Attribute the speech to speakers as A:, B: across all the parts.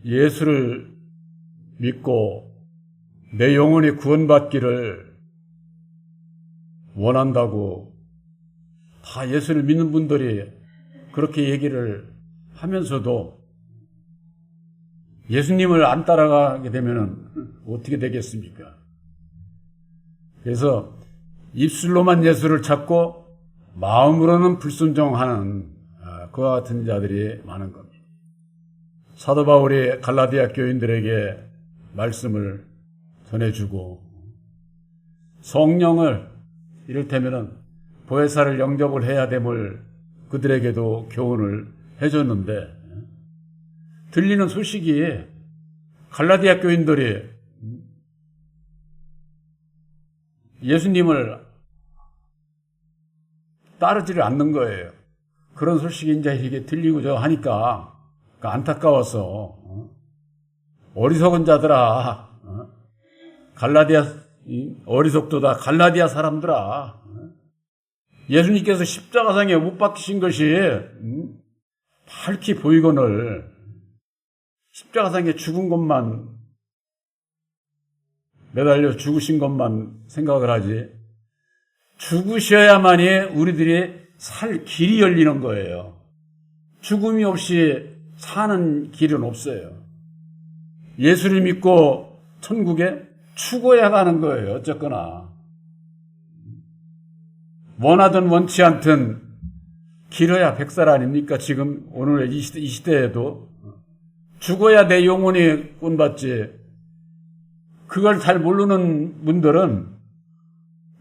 A: 예수를 믿고 내 영혼이 구원받기를 원한다고 다 예수를 믿는 분들이 그렇게 얘기를 하면서도 예수님을 안 따라가게 되면 어떻게 되겠습니까? 그래서 입술로만 예수를 찾고 마음으로는 불순종하는 그와 같은 자들이 많은 겁니다. 사도 바울이 갈라디아 교인들에게 말씀을 전해주고 성령을 이를테면 보혜사를 영접을 해야 됨을 그들에게도 교훈을 해줬는데 들리는 소식이 갈라디아 교인들이 예수님을 따르지를 않는 거예요. 그런 소식이 이제 이게 들리고 저 하니까 안타까워서 어리석은 자들아, 갈라디아 어리석도다 갈라디아 사람들아, 예수님께서 십자가상에 못 박히신 것이 밝히 보이거늘 십자가상에 죽은 것만 매달려 죽으신 것만 생각을 하지 죽으셔야만이 우리들이 살 길이 열리는 거예요. 죽음이 없이 사는 길은 없어요. 예수를 믿고 천국에 죽어야 가는 거예요. 어쨌거나 원하든 원치 않든 길어야 백살 아닙니까? 지금 오늘 이 시대에도 죽어야 내 영혼이 구원받지. 그걸 잘 모르는 분들은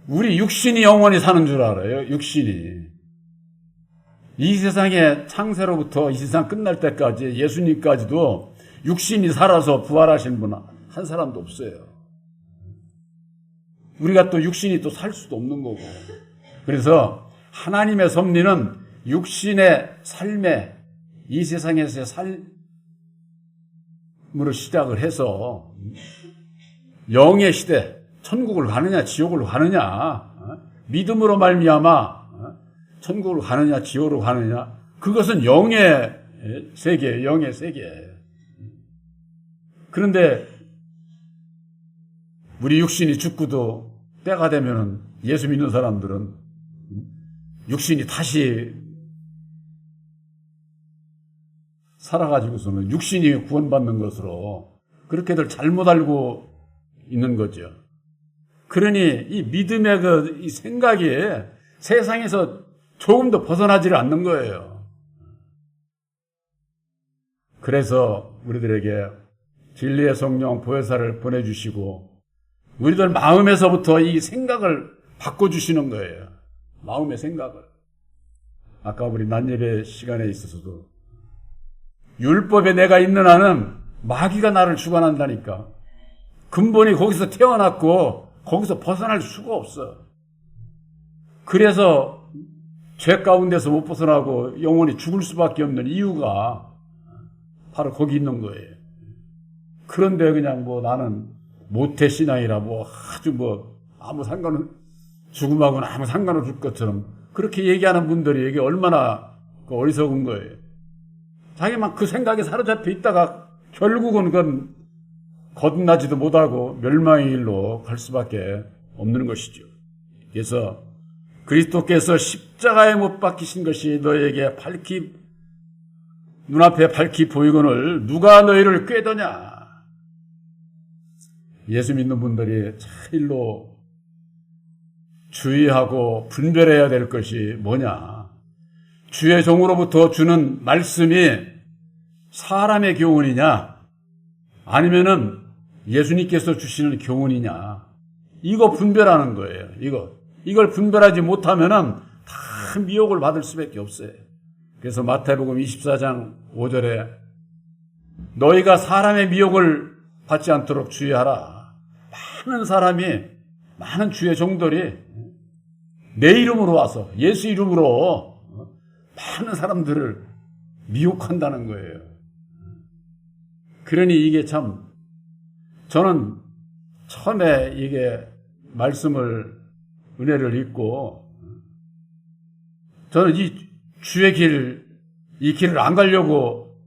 A: 우리 육신이 영원히 사는 줄 알아요. 육신이. 이 세상의 창세로부터 이 세상 끝날 때까지 예수님까지도 육신이 살아서 부활하신 분 한 사람도 없어요. 우리가 또 육신이 또 살 수도 없는 거고. 그래서 하나님의 섭리는 육신의 삶에 이 세상에서의 삶으로 시작을 해서 영의 시대, 천국을 가느냐 지옥으로 가느냐, 믿음으로 말미암아 천국으로 가느냐 지옥으로 가느냐, 그것은 영의 세계예요. 영의 세계. 그런데 우리 육신이 죽고도 때가 되면 예수 믿는 사람들은 육신이 다시 살아가지고서는 육신이 구원받는 것으로 그렇게들 잘못 알고 있는 거죠. 그러니 이 믿음의 이 생각이 세상에서 조금도 벗어나지를 않는 거예요. 그래서 우리들에게 진리의 성령 보혜사를 보내주시고 우리들 마음에서부터 이 생각을 바꿔주시는 거예요. 마음의 생각을. 아까 우리 난예배 시간에 있어서도 율법에 내가 있는 한은 마귀가 나를 주관한다니까. 근본이 거기서 태어났고 거기서 벗어날 수가 없어. 그래서 죄 가운데서 못 벗어나고 영원히 죽을 수밖에 없는 이유가 바로 거기 있는 거예요. 그런데 그냥 나는 모태신앙이라 아주 아무 상관은 죽음하고는 아무 상관없을 것처럼 그렇게 얘기하는 분들이 이게 얼마나 어리석은 거예요. 자기만 그 생각에 사로잡혀 있다가 결국은 그건 거듭나지도 못하고 멸망의 길로 갈 수밖에 없는 것이죠. 그래서 그리스도께서 십자가에 못 박히신 것이 너에게 눈앞에 밝히 보이거늘 누가 너희를 꾀더냐. 예수 믿는 분들이 차일로 주의하고 분별해야 될 것이 뭐냐. 주의 종으로부터 주는 말씀이 사람의 교훈이냐 아니면은 예수님께서 주시는 교훈이냐. 이거 분별하는 거예요. 이걸 분별하지 못하면은 다 미혹을 받을 수밖에 없어요. 그래서 마태복음 24장 5절에 너희가 사람의 미혹을 받지 않도록 주의하라. 많은 주의 종들이 내 이름으로 와서 예수 이름으로 많은 사람들을 미혹한다는 거예요. 그러니 이게 참 저는 처음에 이게 은혜를 읽고 저는 이 주의 이 길을 안 가려고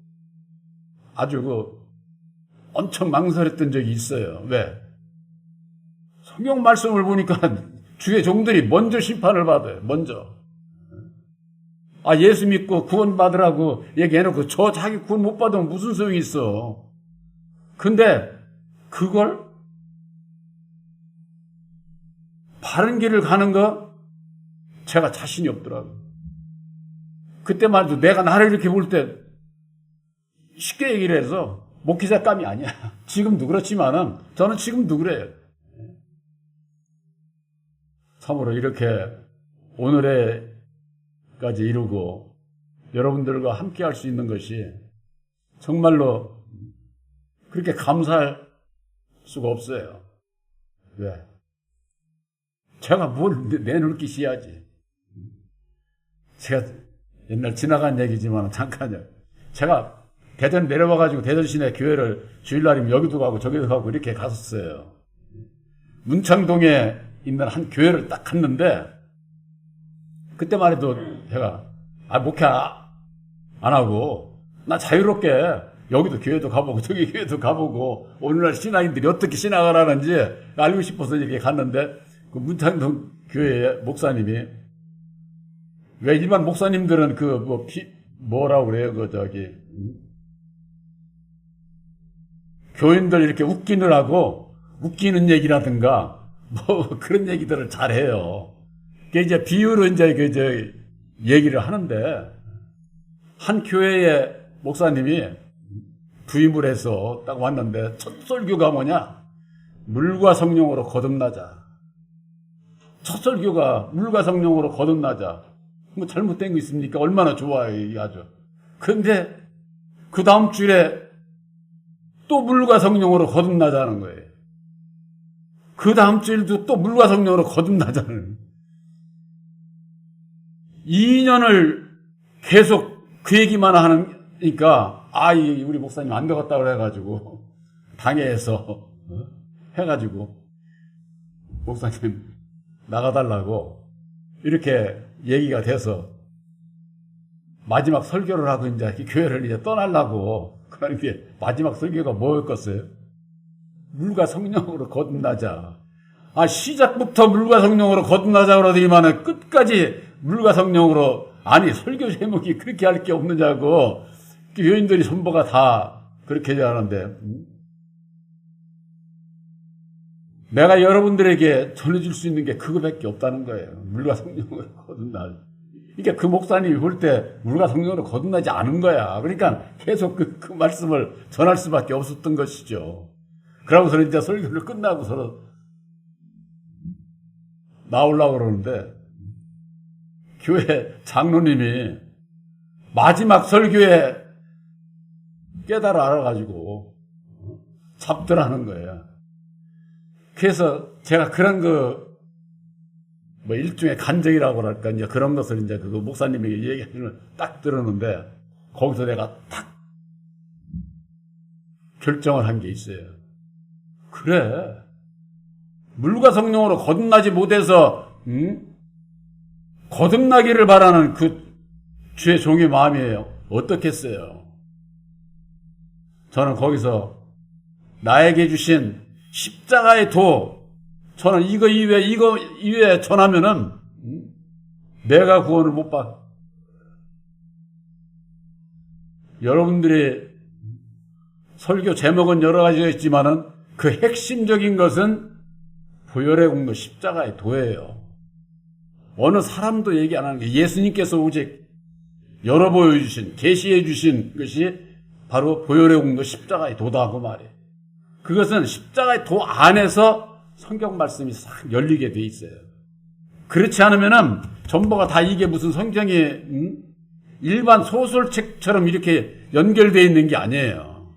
A: 아주 엄청 망설였던 적이 있어요. 왜? 성경 말씀을 보니까 주의 종들이 먼저 심판을 받아요. 먼저. 예수 믿고 구원 받으라고 얘기해놓고 저 자기 구원 못 받으면 무슨 소용이 있어. 근데 그걸 바른 길을 가는 거 제가 자신이 없더라고요. 그때 말도 내가 나를 이렇게 볼 때 쉽게 얘기를 해서 목회자감이 아니야. 지금도 그렇지만은 저는 지금도 그래요. 참으로 이렇게 오늘에까지 이루고 여러분들과 함께 할 수 있는 것이 정말로 그렇게 감사할 수가 없어요. 왜? 제가 뭘 내놓을 것이야지. 제가 옛날 지나간 얘기지만 잠깐요. 제가 대전 내려와가지고 대전 시내 교회를 주일날이면 여기도 가고 저기도 가고 이렇게 갔었어요. 문창동에 있는 한 교회를 딱 갔는데 그때만 해도 제가 목회 안 하고 나 자유롭게 여기도 교회도 가보고 저기 교회도 가보고 오늘날 신앙인들이 어떻게 신앙을 하는지 알고 싶어서 이렇게 갔는데 그 문창동 교회의 목사님이 왜 일반 목사님들은 뭐라고 그래요? 교인들 이렇게 웃기느라고 웃기는 얘기라든가 그런 얘기들을 잘 해요. 그게 이제 비유로 이제 얘기를 하는데 한 교회의 목사님이 부임을 해서 딱 왔는데 첫 설교가 뭐냐? 물과 성령으로 거듭나자. 첫 설교가 물과 성령으로 거듭나자. 뭐 잘못된 거 있습니까? 얼마나 좋아요, 이게 아주. 그런데 그 다음 주에 또 물과 성령으로 거듭나자는 거예요. 그 다음 주일도 또 물과 성령으로 거듭나자는. 2년을 계속 그 얘기만 하니까 우리 목사님 안 되겠다 그래가지고 당회에서 해가지고 목사님 나가달라고 이렇게 얘기가 돼서 마지막 설교를 하고 이제 교회를 이제 떠나려고 그러니까 마지막 설교가 뭐였겠어요? 물과 성령으로 거듭나자. 시작부터 물과 성령으로 거듭나자 그러더니만은 끝까지 물과 성령으로 설교 제목이 그렇게 할 게 없느냐고 교인들이 전부가 다 그렇게 하는데 내가 여러분들에게 전해줄 수 있는 게 그거밖에 없다는 거예요. 물과 성령으로 거듭나. 그러니까 그 목사님이 볼 때 물과 성령으로 거듭나지 않은 거야. 그러니까 계속 그 말씀을 전할 수밖에 없었던 것이죠. 그러고서 이제 설교를 끝나고 서로 나오려고 그러는데 교회 장로님이 마지막 설교에 깨달아 알아가지고 잡더라는 거예요. 그래서 제가 그런 일종의 간증이라고 할까, 이제 그런 것을 이제 그 목사님에게 얘기하는 걸 딱 들었는데, 거기서 내가 딱 결정을 한 게 있어요. 그래. 물과 성령으로 거듭나지 못해서, 거듭나기를 바라는 그 주의 종의 마음이에요. 어떻겠어요? 저는 거기서 나에게 주신 십자가의 도, 저는 이거 이외에 전하면은 내가 구원을 못 받. 여러분들이 설교 제목은 여러 가지가 있지만은 그 핵심적인 것은 보혈의 공로 십자가의 도예요. 어느 사람도 얘기 안 하는 게 예수님께서 오직 열어 보여주신, 계시해 주신 것이 바로 보혈의 공로 십자가의 도다 그 말이에요. 그것은 십자가의 도 안에서 성경 말씀이 싹 열리게 돼 있어요. 그렇지 않으면은 전부가 다 이게 무슨 성경이 일반 소설책처럼 이렇게 연결되어 있는 게 아니에요.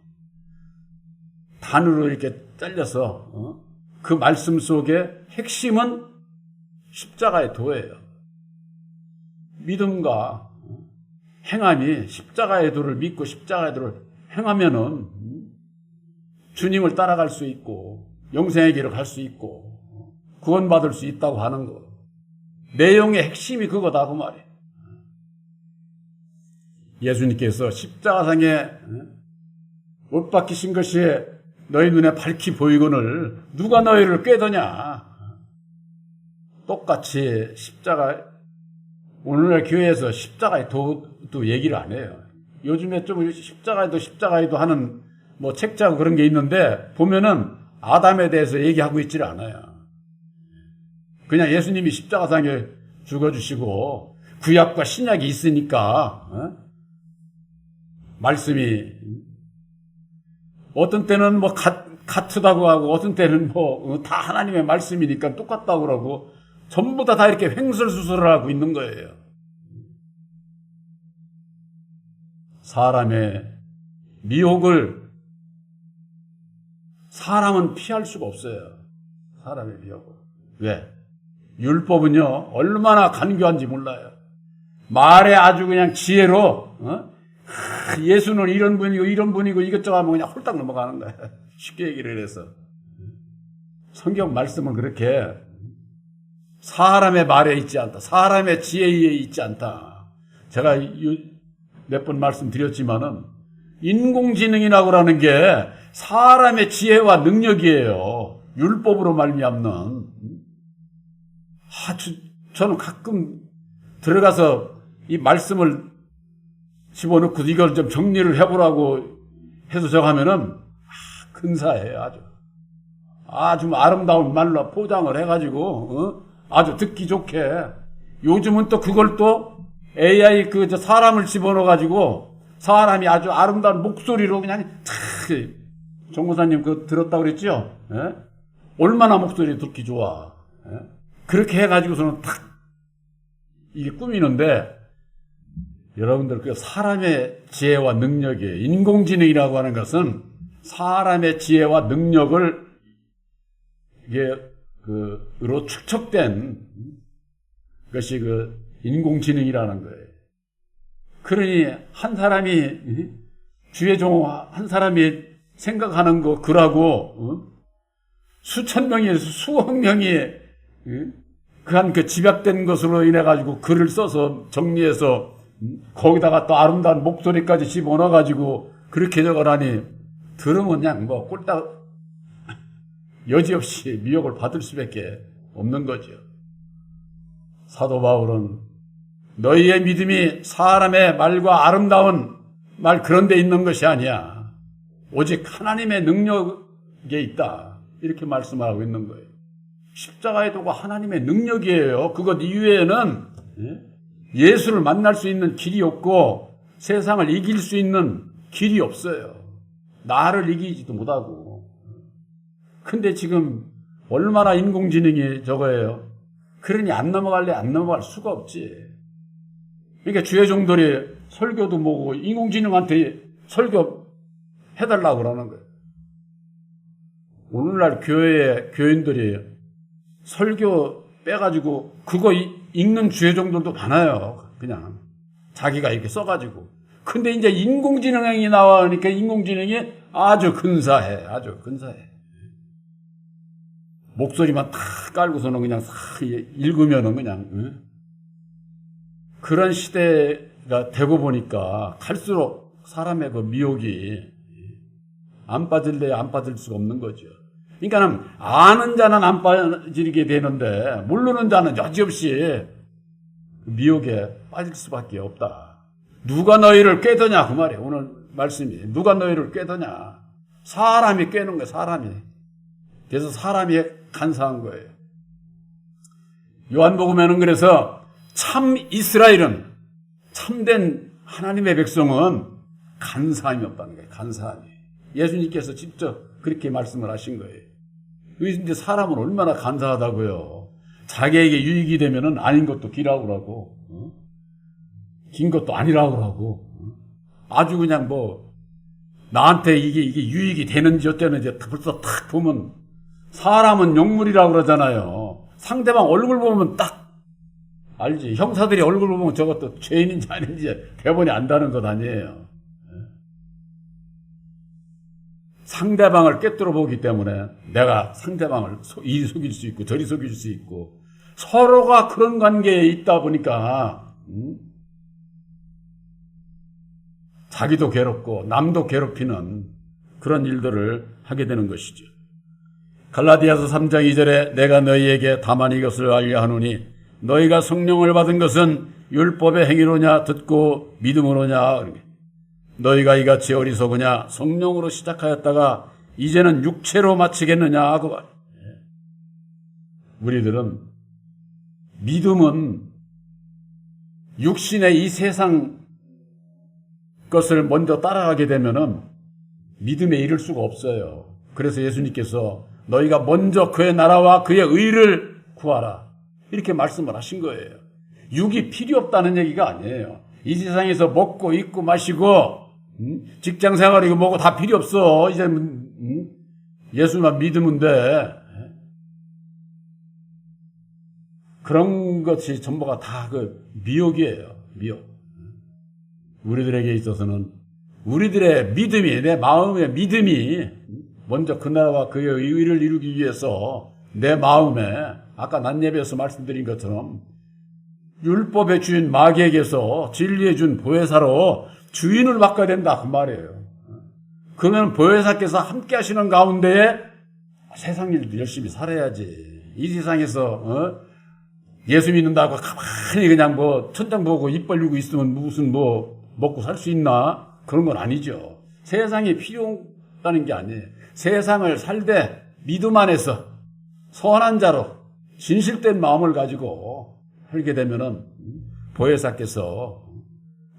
A: 단으로 이렇게 잘려서 그 말씀 속에 핵심은 십자가의 도예요. 믿음과 행함이 십자가의 도를 믿고 십자가의 도를 행하면은 주님을 따라갈 수 있고 영생의 길을 갈 수 있고 구원받을 수 있다고 하는 거. 내용의 핵심이 그거다 그 말이에요. 예수님께서 십자가상에 못 박히신 것이 너희 눈에 밝히 보이거늘 누가 너희를 꾀더냐. 똑같이 십자가, 오늘날 교회에서 십자가의 도도 얘기를 안 해요. 요즘에 좀 십자가에도 하는 뭐 책자고 그런 게 있는데 보면은 아담에 대해서 얘기하고 있지를 않아요. 그냥 예수님이 십자가상에 죽어주시고 구약과 신약이 있으니까 말씀이 어떤 때는 뭐 같다고 하고 어떤 때는 뭐 다 하나님의 말씀이니까 똑같다고 그러고 전부 다 이렇게 횡설수설을 하고 있는 거예요. 사람의 미혹을 사람은 피할 수가 없어요. 사람의 미혹을. 왜? 율법은요 얼마나 간교한지 몰라요. 말에 아주 그냥 지혜로 예수는 이런 분이고 이것저것 하면 그냥 홀딱 넘어가는 거예요. 쉽게 얘기를 해서. 성경 말씀은 그렇게 사람의 말에 있지 않다. 사람의 지혜에 있지 않다. 제가 몇 번 말씀드렸지만은 인공지능이라고 하는 게 사람의 지혜와 능력이에요. 율법으로 말미암는. 저는 가끔 들어가서 이 말씀을 집어넣고 이걸 좀 정리를 해보라고 해서 저가면은 근사해요. 아주 아름다운 말로 포장을 해가지고 아주 듣기 좋게. 요즘은 또 그걸 또 AI 사람을 집어넣어가지고 사람이 아주 아름다운 목소리로 그냥 정무사님 그거 들었다고 그랬죠? 예? 얼마나 목소리 듣기 좋아. 예? 그렇게 해가지고서는 탁 이게 꾸미는데 여러분들 그 사람의 지혜와 능력이 인공지능이라고 하는 것은 사람의 지혜와 능력을 으로 축적된 것이 인공지능이라는 거예요. 그러니 한 사람이 주의 종 한 사람이 생각하는 거 그라고 수천 명에서 수억 명이 그 집약된 것으로 인해 가지고 글을 써서 정리해서 거기다가 또 아름다운 목소리까지 집어넣어 가지고 그렇게 적어라니 들으면 그냥 뭐 꼴딱 여지없이 미혹을 받을 수밖에 없는 거죠. 사도 바울은 너희의 믿음이 사람의 말과 아름다운 말 그런 데 있는 것이 아니야. 오직 하나님의 능력에 있다. 이렇게 말씀하고 있는 거예요. 십자가의 도가 하나님의 능력이에요. 그것 이외에는 예수를 만날 수 있는 길이 없고 세상을 이길 수 있는 길이 없어요. 나를 이기지도 못하고. 근데 지금 얼마나 인공지능이 저거예요. 그러니 안 넘어갈 수가 없지. 그러니까 주의 종들이 설교도 뭐고 인공지능한테 설교 해달라고 그러는 거예요. 오늘날 교인들이 설교 빼가지고 그거 읽는 주의 종들도 많아요. 그냥 자기가 이렇게 써가지고. 근데 이제 인공지능이 나와니까 인공지능이 아주 근사해. 목소리만 탁 깔고서는 그냥 싹 읽으면은 그냥 그런 시대가 되고 보니까 갈수록 사람의 그 미혹이 안 빠질 수가 없는 거죠. 그러니까는 아는 자는 안 빠지게 되는데 모르는 자는 여지없이 미혹에 빠질 수밖에 없다. 누가 너희를 꾀더냐 그 말이에요. 오늘 말씀이 누가 너희를 꾀더냐. 사람이 꾀는 거예요. 사람이. 그래서 사람이 간사한 거예요. 요한복음에는 그래서 참 이스라엘은 참된 하나님의 백성은 간사함이 없다는 거예요. 간사함이. 예수님께서 직접 그렇게 말씀을 하신 거예요. 이제 사람은 얼마나 간사하다고요. 자기에게 유익이 되면은 아닌 것도 기라고 그러고, 긴 것도 아니라고 그러고, 아주 그냥 나한테 이게 유익이 되는지 어쩌는지 벌써 탁 보면 사람은 용물이라고 그러잖아요. 상대방 얼굴 보면 딱 알지. 형사들이 얼굴 보면 저것도 죄인인지 아닌지 대본이 안다는 것 아니에요. 상대방을 꿰뚫어 보기 때문에 내가 상대방을 이리 속일 수 있고 저리 속일 수 있고 서로가 그런 관계에 있다 보니까 자기도 괴롭고 남도 괴롭히는 그런 일들을 하게 되는 것이죠. 갈라디아서 3장 2절에 내가 너희에게 다만 이것을 알려 하노니 너희가 성령을 받은 것은 율법의 행위로냐 듣고 믿음으로냐. 너희가 이같이 어리석으냐 성령으로 시작하였다가 이제는 육체로 마치겠느냐. 우리들은 믿음은 육신의 이 세상 것을 먼저 따라가게 되면은 믿음에 이를 수가 없어요. 그래서 예수님께서 너희가 먼저 그의 나라와 그의 의를 구하라 이렇게 말씀을 하신 거예요. 육이 필요 없다는 얘기가 아니에요. 이 세상에서 먹고 입고 마시고 직장 생활이고 뭐고 다 필요 없어. 이제 예수만 믿으면 돼. 그런 것이 전부가 다 그 미혹이에요. 미혹. 우리들에게 있어서는 우리들의 믿음이, 내 마음의 믿음이 먼저 그 나라와 그의 의를 이루기 위해서 내 마음에 아까 낮예배에서 말씀드린 것처럼 율법의 주인 마귀에게서 진리의 준 보혜사로 주인을 바꿔야 된다 그 말이에요. 그러면 보혜사께서 함께 하시는 가운데에 세상 일도 열심히 살아야지. 이 세상에서 예수 믿는다고 가만히 그냥 뭐 천장 보고 입 벌리고 있으면 무슨 뭐 먹고 살 수 있나? 그런 건 아니죠. 세상이 필요하다는 게 아니에요. 세상을 살되 믿음 안에서 선한 자로 진실된 마음을 가지고 살게 되면은 보혜사께서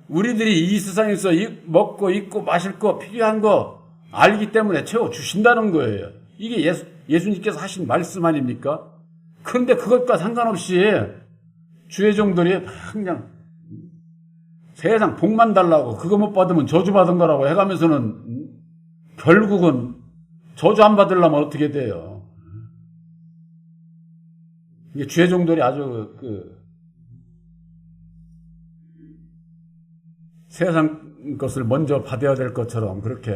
A: 우리들이 이 세상에서 먹고 입고 마실 거 필요한 거 알기 때문에 채워주신다는 거예요. 이게 예수님께서 하신 말씀 아닙니까? 그런데 그것과 상관없이 주의 종들이 그냥 세상 복만 달라고 그거 못 받으면 저주 받은 거라고 해가면서는 결국은 저주 안 받으려면 어떻게 돼요? 이게 주의 종들이 아주 세상 것을 먼저 받아야 될 것처럼 그렇게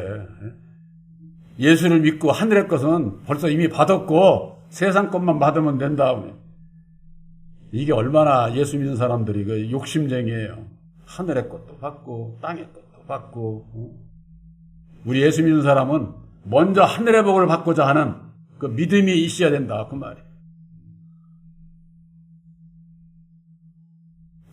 A: 예수를 믿고 하늘의 것은 벌써 이미 받았고 세상 것만 받으면 된다. 이게 얼마나 예수 믿는 사람들이 그 욕심쟁이에요. 하늘의 것도 받고 땅의 것도 받고. 우리 예수 믿는 사람은 먼저 하늘의 복을 받고자 하는 그 믿음이 있어야 된다 그 말이에요.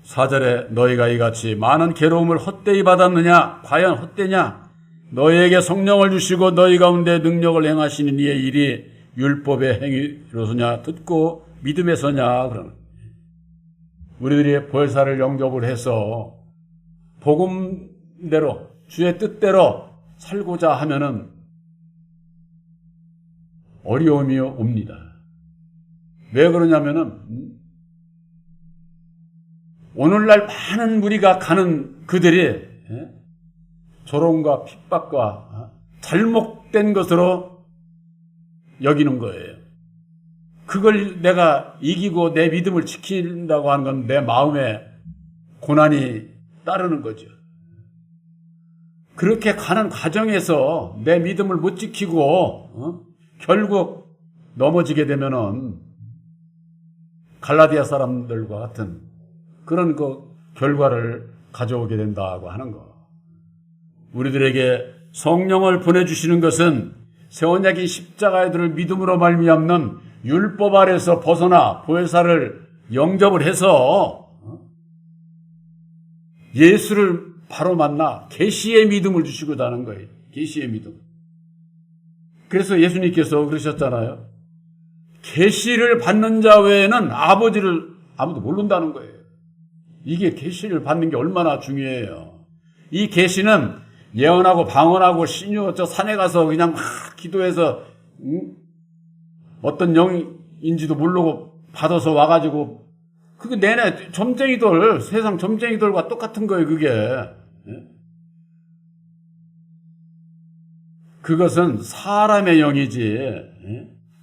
A: 4절에 너희가 이같이 많은 괴로움을 헛되이 받았느냐? 과연 헛되냐? 너희에게 성령을 주시고 너희 가운데 능력을 행하시는 이의 일이 율법의 행위로서냐 듣고 믿음에서냐. 그러는 우리들이 보혜사를 영접을 해서 복음대로 주의 뜻대로 살고자 하면은 어려움이 옵니다. 왜 그러냐면은 오늘날 많은 무리가 가는 그들이 조롱과 핍박과 잘못된 것으로 여기는 거예요. 그걸 내가 이기고 내 믿음을 지킨다고 하는 건 내 마음에 고난이 따르는 거죠. 그렇게 가는 과정에서 내 믿음을 못 지키고 결국 넘어지게 되면은 갈라디아 사람들과 같은 그런 그 결과를 가져오게 된다고 하는 거. 우리들에게 성령을 보내주시는 것은 새 언약인 십자가의 들을 믿음으로 말미암는 율법 아래서 벗어나 보혜사를 영접을 해서 예수를 바로 만나 계시의 믿음을 주시고자 하는 거예요. 계시의 믿음. 그래서 예수님께서 그러셨잖아요. 계시를 받는 자 외에는 아버지를 아무도 모른다는 거예요. 이게 계시를 받는 게 얼마나 중요해요. 이 계시는 예언하고 방언하고 신유 저 산에 가서 그냥 막 기도해서 어떤 영인지도 모르고 받아서 와가지고 그게 내내 점쟁이들 세상 점쟁이들과 똑같은 거예요. 그게 그것은 사람의 영이지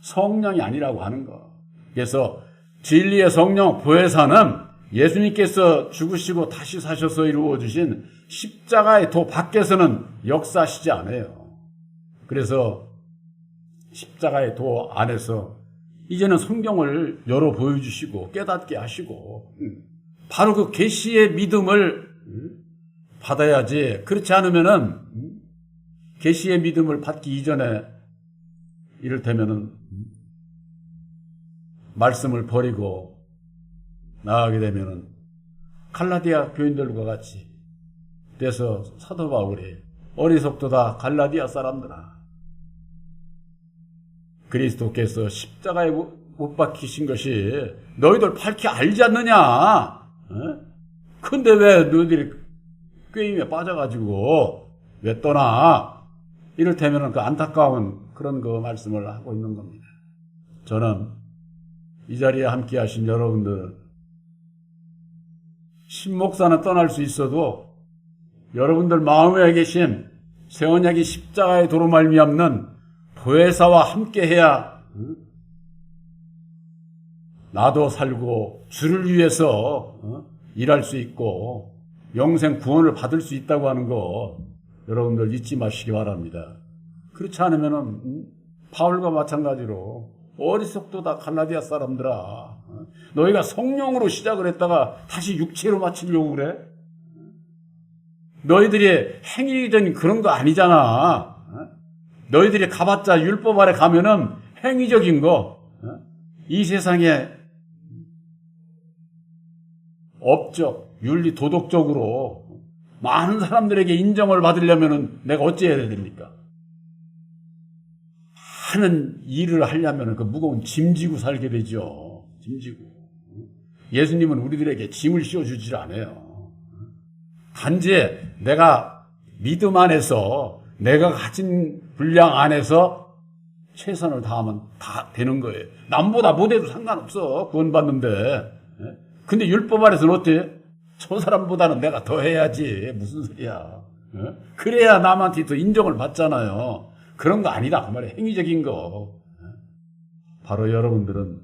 A: 성령이 아니라고 하는 거. 그래서 진리의 성령 보혜사는 예수님께서 죽으시고 다시 사셔서 이루어주신 십자가의 도 밖에서는 역사하시지 않아요. 그래서 십자가의 도 안에서 이제는 성경을 열어 보여주시고 깨닫게 하시고 바로 그 계시의 믿음을 받아야지. 그렇지 않으면은 계시의 믿음을 받기 이전에 이를테면은 말씀을 버리고 나가게 되면은 갈라디아 교인들과 같이 돼서 사도 바울이 어리석도다 갈라디아 사람들아, 그리스도께서 십자가에 못 박히신 것이 너희들 밝히 알지 않느냐? 근데 왜 너희들이 꾀임에 빠져가지고 왜 떠나? 이를테면 그 안타까운 그런 그 말씀을 하고 있는 겁니다. 저는 이 자리에 함께 하신 여러분들, 신목사는 떠날 수 있어도 여러분들 마음에 계신 새 언약이 십자가의 도로 말미암는 보혜사와 함께 해야 나도 살고 주를 위해서 일할 수 있고 영생 구원을 받을 수 있다고 하는 거 여러분들 잊지 마시기 바랍니다. 그렇지 않으면은 바울과 마찬가지로 어리석도다 갈라디아 사람들아, 너희가 성령으로 시작을 했다가 다시 육체로 마치려고 그래? 너희들이 행위적인 그런 거 아니잖아. 너희들이 가봤자 율법 아래 가면은 행위적인 거, 이 세상에 업적, 윤리, 도덕적으로 많은 사람들에게 인정을 받으려면은 내가 어찌해야 됩니까? 하는 일을 하려면 그 무거운 짐지고 살게 되죠. 짐지고. 예수님은 우리들에게 짐을 씌워주질 않아요. 단지 내가 믿음 안에서 내가 가진 분량 안에서 최선을 다하면 다 되는 거예요. 남보다 못해도 상관없어. 구원받는데. 근데 율법 아래서는 어때? 저 사람보다는 내가 더 해야지. 무슨 소리야. 그래야 남한테 더 인정을 받잖아요. 그런 거 아니다. 그 말이에요. 행위적인 거. 바로 여러분들은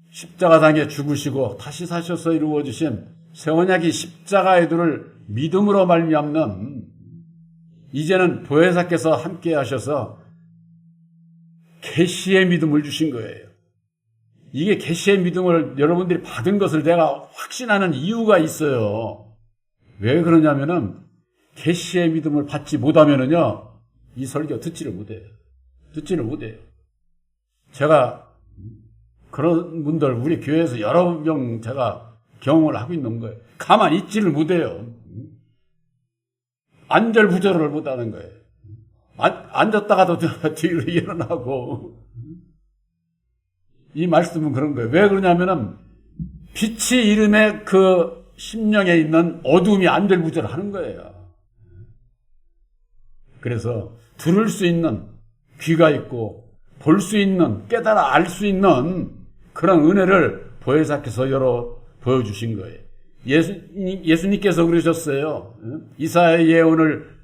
A: 십자가상에 죽으시고 다시 사셔서 이루어주신 새 언약이 십자가의 도를 믿음으로 말미암는, 이제는 보혜사께서 함께 하셔서 계시의 믿음을 주신 거예요. 이게 계시의 믿음을 여러분들이 받은 것을 내가 확신하는 이유가 있어요. 왜 그러냐면은 계시의 믿음을 받지 못하면은요, 이 설교 듣지를 못해요. 제가 그런 분들 우리 교회에서 여러 명 제가 경험을 하고 있는 거예요. 가만히 있지를 못해요. 안절부절을 못하는 거예요. 앉았다가도 뒤로 일어나고. 이 말씀은 그런 거예요. 왜 그러냐면은 빛이 이름에 그 심령에 있는 어둠이 안절부절하는 거예요. 그래서 들을 수 있는 귀가 있고 볼 수 있는, 깨달아 알 수 있는 그런 은혜를 보혜사께서 보여주신 거예요. 예수님께서 그러셨어요. 이사야의 예언을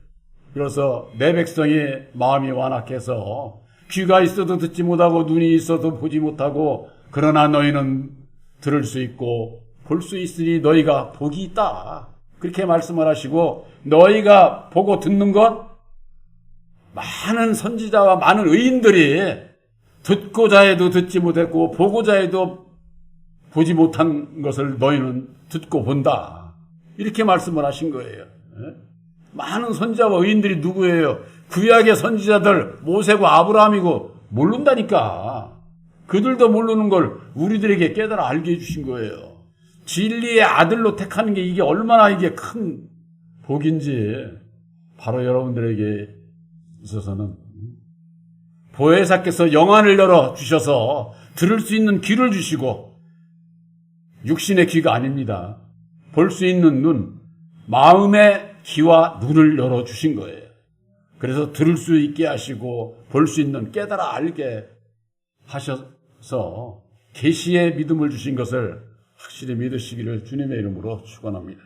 A: 빌어서 내 백성이 마음이 완악해서 귀가 있어도 듣지 못하고 눈이 있어도 보지 못하고 그러나 너희는 들을 수 있고 볼 수 있으니 너희가 복이 있다. 그렇게 말씀을 하시고, 너희가 보고 듣는 것, 많은 선지자와 많은 의인들이 듣고자 해도 듣지 못했고 보고자 해도 보지 못한 것을 너희는 듣고 본다. 이렇게 말씀을 하신 거예요. 많은 선지자와 의인들이 누구예요? 구약의 선지자들 모세고 아브라함이고 모른다니까. 그들도 모르는 걸 우리들에게 깨달아 알게 해주신 거예요. 진리의 아들로 택하는 게 이게 얼마나 이게 큰 복인지 바로 여러분들에게 있어서는 보혜사께서 영안을 열어 주셔서 들을 수 있는 귀를 주시고, 육신의 귀가 아닙니다. 볼 수 있는 눈, 마음의 귀와 눈을 열어 주신 거예요. 그래서 들을 수 있게 하시고 볼 수 있는, 깨달아 알게 하셔서 계시의 믿음을 주신 것을 확실히 믿으시기를 주님의 이름으로 축원합니다.